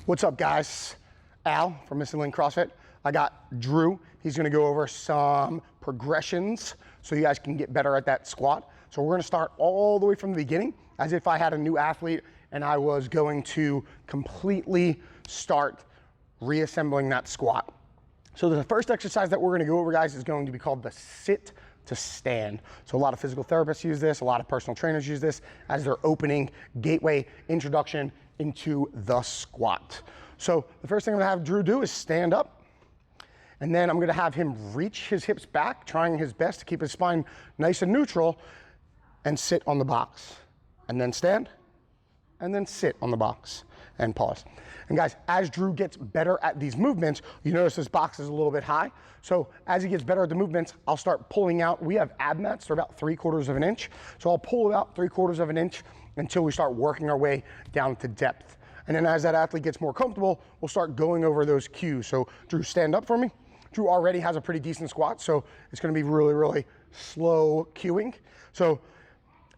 What's up, guys? Al from Missing Link CrossFit. I got Drew. He's gonna go over some progressions so you guys can get better at that squat. So we're gonna start all the way from the beginning as if I had a new athlete and I was going to completely start reassembling that squat. So the first exercise that we're gonna go over, guys, is going to be called the sit to stand. So a lot of physical therapists use this, a lot of personal trainers use this as their opening gateway introduction into the squat. So the first thing I'm gonna have Drew do is stand up, and then I'm gonna have him reach his hips back, trying his best to keep his spine nice and neutral, and sit on the box. And then stand, and then sit on the box, and pause. And guys, as Drew gets better at these movements, you notice this box is a little bit high. So as he gets better at the movements, I'll start pulling out. We have ab mats, they're about 3/4 of an inch. So I'll pull about 3/4 of an inch until we start working our way down to depth. And then as that athlete gets more comfortable, we'll start going over those cues. So Drew, stand up for me. Drew already has a pretty decent squat, so it's gonna be really, really slow cueing. So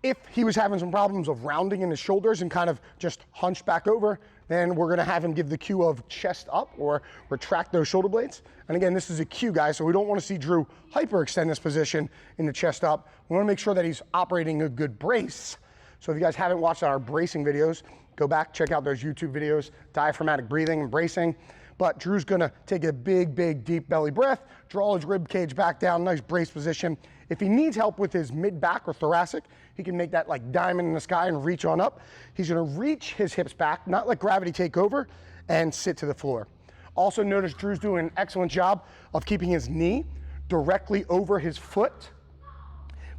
if he was having some problems of rounding in his shoulders and kind of just hunched back over, then we're gonna have him give the cue of chest up or retract those shoulder blades. And again, this is a cue, guys, so we don't wanna see Drew hyperextend this position in the chest up. We wanna make sure that he's operating a good brace. So if you guys haven't watched our bracing videos, go back, check out those YouTube videos, diaphragmatic breathing and bracing. But Drew's gonna take a big, big, deep belly breath, draw his rib cage back down, nice brace position. If he needs help with his mid-back or thoracic, he can make that like diamond in the sky and reach on up. He's gonna reach his hips back, not let gravity take over, and sit to the floor. Also notice Drew's doing an excellent job of keeping his knee directly over his foot,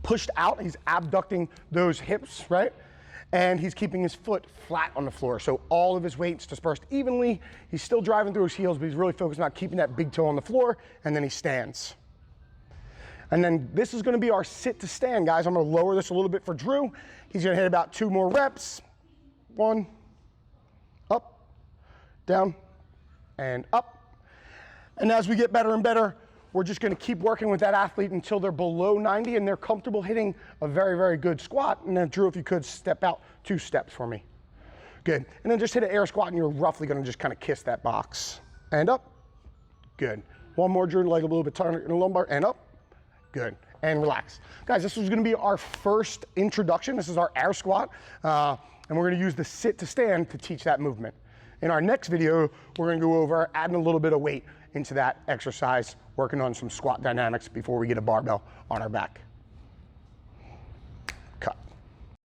pushed out. He's abducting those hips, right? And he's keeping his foot flat on the floor. So all of his weight's dispersed evenly. He's still driving through his heels, but he's really focused on keeping that big toe on the floor, and then he stands. And then this is gonna be our sit to stand, guys. I'm gonna lower this a little bit for Drew. He's gonna hit about 2 more reps. 1, up, down, and up. And as we get better and better, we're just gonna keep working with that athlete until they're below 90 and they're comfortable hitting a very, very good squat. And then Drew, if you could step out 2 steps for me. Good. And then just hit an air squat and you're roughly gonna just kind of kiss that box. And up, good. One more, Drew, leg a little bit tighter in the lumbar, and up, good. And relax. Guys, this is gonna be our first introduction. This is our air squat. And we're gonna use the sit to stand to teach that movement. In our next video, we're gonna go over adding a little bit of weight into that exercise, working on some squat dynamics before we get a barbell on our back.